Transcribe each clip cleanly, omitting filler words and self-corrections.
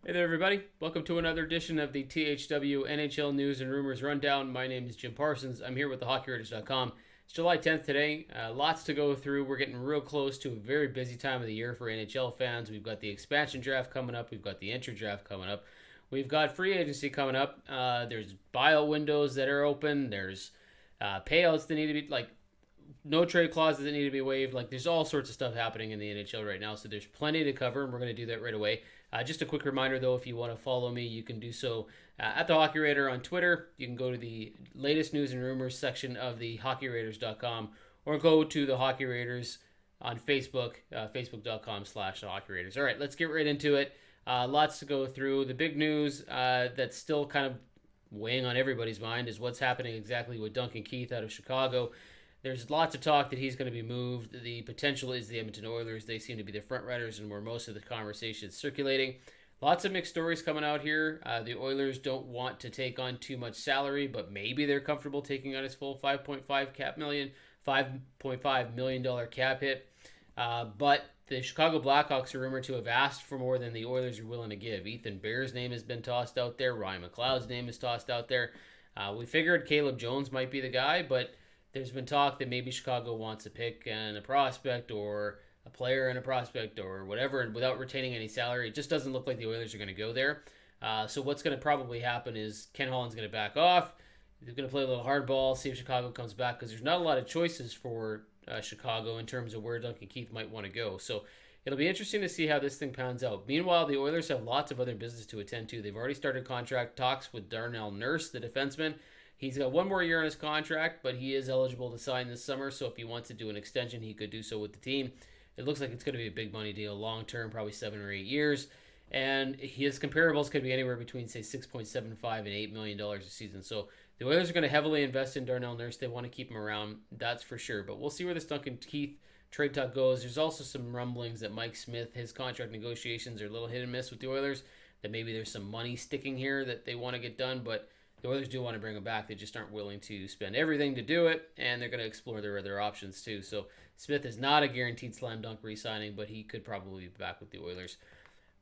Hey there, everybody. Welcome to another edition of the THW NHL News and Rumors Rundown. My name is Jim Parsons. I'm here with thehockeywriters.com. It's July 10th today. Lots to go through. We're getting real close to a very busy time of the year for NHL fans. We've got the expansion draft coming up. We've got the entry draft coming up. We've got free agency coming up. There's buyout windows that are open. There's payouts that need to be, no trade clauses that need to be waived. There's all sorts of stuff happening in the NHL right now, so there's plenty to cover, and we're going to do that right away. Just a quick reminder, though, if you want to follow me, you can do so at the Hockey Raider on Twitter. You can go to the latest news and rumors section of the hockeyraiders.com, or go to the Hockey Raiders on Facebook, facebook.com/Hockey Raiders. All right, let's get right into it. Lots to go through. The big news that's still kind of weighing on everybody's mind is what's happening exactly with Duncan Keith out of Chicago. There's lots of talk that he's going to be moved. The potential is the Edmonton Oilers. They seem to be the front runners and where most of the conversation is circulating. Lots of mixed stories coming out here. The Oilers don't want to take on too much salary, but maybe they're comfortable taking on his full $5.5 million cap hit. But the Chicago Blackhawks are rumored to have asked for more than the Oilers are willing to give. Ethan Bear's name has been tossed out there. Ryan McLeod's name is tossed out there. We figured Caleb Jones might be the guy, but there's been talk that maybe Chicago wants a pick and a prospect, or a player and a prospect, or whatever, and without retaining any salary. It just doesn't look like the Oilers are going to go there. So what's going to probably happen is Ken Holland's going to back off. They're going to play a little hardball, see if Chicago comes back, because there's not a lot of choices for Chicago in terms of where Duncan Keith might want to go. So it'll be interesting to see how this thing pans out. Meanwhile, the Oilers have lots of other business to attend to. They've already started contract talks with Darnell Nurse, the defenseman. He's got one more year on his contract, but he is eligible to sign this summer, so if he wants to do an extension, he could do so with the team. It looks like it's going to be a big money deal long term, probably 7 or 8 years, and his comparables could be anywhere between, say, $6.75 and $8 million a season. So the Oilers are going to heavily invest in Darnell Nurse. They want to keep him around, that's for sure, but we'll see where this Duncan Keith trade talk goes. There's also some rumblings that Mike Smith, his contract negotiations are a little hit and miss with the Oilers, that maybe there's some money sticking here that they want to get done, but the Oilers do want to bring him back. They just aren't willing to spend everything to do it, and they're going to explore their other options too. So Smith is not a guaranteed slam dunk re-signing, but he could probably be back with the Oilers.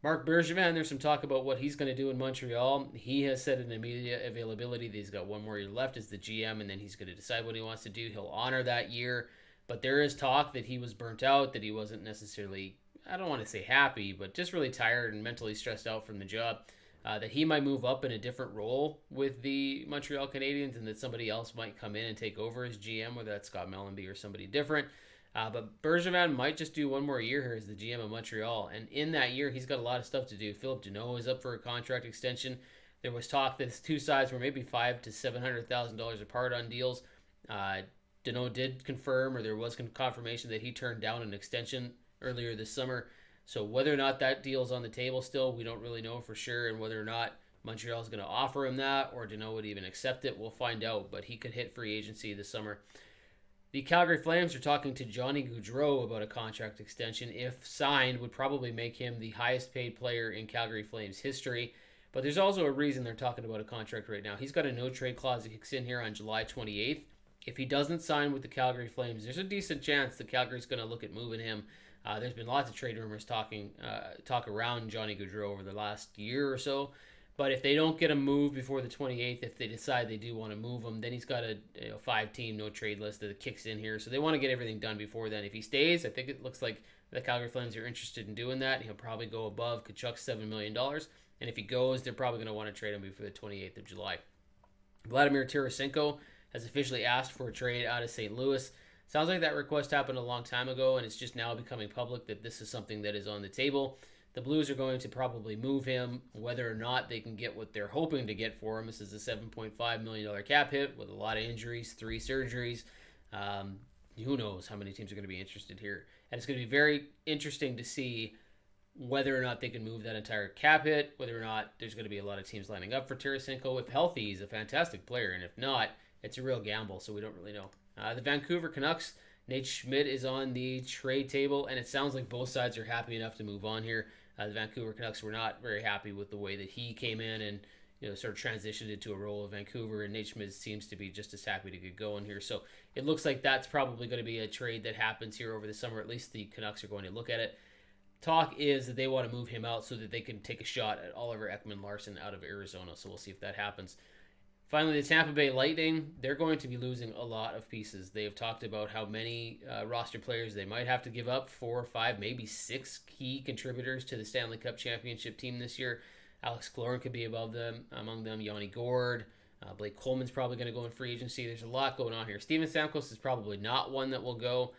Marc Bergevin, there's some talk about what he's going to do in Montreal. He has said an immediate availability that he's got one more year left as the GM, and then he's going to decide what he wants to do. He'll honor that year, but there is talk that he was burnt out, that he wasn't necessarily, I don't want to say happy, but just really tired and mentally stressed out from the job. That he might move up in a different role with the Montreal Canadiens, and that somebody else might come in and take over as GM, whether that's Scott Mellanby or somebody different. But Bergevin might just do one more year here as the GM of Montreal, and in that year, he's got a lot of stuff to do. Philip Deneau is up for a contract extension. There was talk that two sides were maybe $500,000 to $700,000 apart on deals. Deneau did confirm, or there was confirmation that he turned down an extension earlier this summer. So whether or not that deal's on the table still, we don't really know for sure, and whether or not Montreal's going to offer him that, or Deneau would even accept it, we'll find out, but he could hit free agency this summer. The Calgary Flames are talking to Johnny Gaudreau about a contract extension. If signed, would probably make him the highest paid player in Calgary Flames history, but there's also a reason they're talking about a contract right now. He's got a no-trade clause that kicks in here on July 28th. If he doesn't sign with the Calgary Flames, there's a decent chance that Calgary's going to look at moving him. There's been lots of trade rumors talk around Johnny Gaudreau over the last year or so. But if they don't get him moved before the 28th, if they decide they do want to move him, then he's got a 5-team no-trade list that kicks in here. So they want to get everything done before then. If he stays, I think it looks like the Calgary Flames are interested in doing that. He'll probably go above Tkachuk's $7 million. And if he goes, they're probably going to want to trade him before the 28th of July. Vladimir Tarasenko has officially asked for a trade out of St. Louis. Sounds like that request happened a long time ago, and it's just now becoming public that this is something that is on the table. The Blues are going to probably move him, whether or not they can get what they're hoping to get for him. This is a $7.5 million cap hit with a lot of injuries, 3 surgeries. Who knows how many teams are going to be interested here. And it's going to be very interesting to see whether or not they can move that entire cap hit, whether or not there's going to be a lot of teams lining up for Tarasenko. If healthy, he's a fantastic player, and if not, it's a real gamble, so we don't really know. The Vancouver Canucks, Nate Schmidt is on the trade table, and it sounds like both sides are happy enough to move on here. The Vancouver Canucks were not very happy with the way that he came in and sort of transitioned into a role of Vancouver, and Nate Schmidt seems to be just as happy to get going here. So it looks like that's probably going to be a trade that happens here over the summer. At least the Canucks are going to look at it. talk is that they want to move him out so that they can take a shot at Oliver Ekman-Larsson out of Arizona. So we'll see if that happens. Finally, the Tampa Bay Lightning, they're going to be losing a lot of pieces. They have talked about how many roster players they might have to give up, 4 or 5, maybe 6 key contributors to the Stanley Cup championship team this year. Alex Killorn could be among them. Yanni Gourde, Blake Coleman's probably going to go in free agency. There's a lot going on here. Steven Stamkos is probably not one that will go.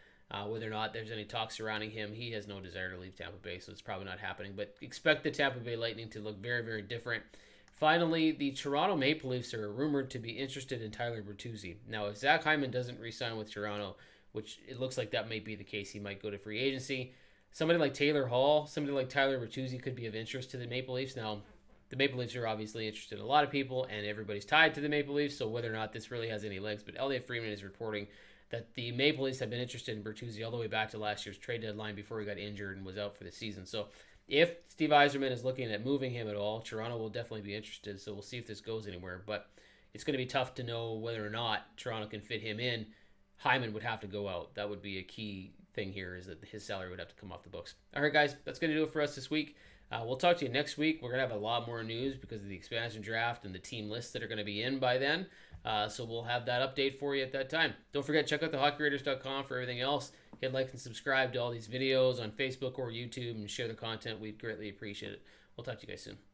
Whether or not there's any talk surrounding him, he has no desire to leave Tampa Bay, so it's probably not happening. But expect the Tampa Bay Lightning to look very, very different. Finally, the Toronto Maple Leafs are rumored to be interested in Tyler Bertuzzi. Now, if Zach Hyman doesn't re-sign with Toronto, which it looks like that may be the case, he might go to free agency. Somebody like Taylor Hall, somebody like Tyler Bertuzzi could be of interest to the Maple Leafs. Now, the Maple Leafs are obviously interested in a lot of people, and everybody's tied to the Maple Leafs, so whether or not this really has any legs. But Elliot Friedman is reporting that the Maple Leafs have been interested in Bertuzzi all the way back to last year's trade deadline before he got injured and was out for the season. So if Steve Yzerman is looking at moving him at all, Toronto will definitely be interested. So we'll see if this goes anywhere. But it's going to be tough to know whether or not Toronto can fit him in. Hyman would have to go out. That would be a key thing here, is that his salary would have to come off the books. All right, guys, that's going to do it for us this week. We'll talk to you next week. We're going to have a lot more news because of the expansion draft and the team lists that are going to be in by then. So we'll have that update for you at that time. Don't forget, check out thehockeyraiders.com for everything else. Hit like and subscribe to all these videos on Facebook or YouTube and share the content. We'd greatly appreciate it. We'll talk to you guys soon.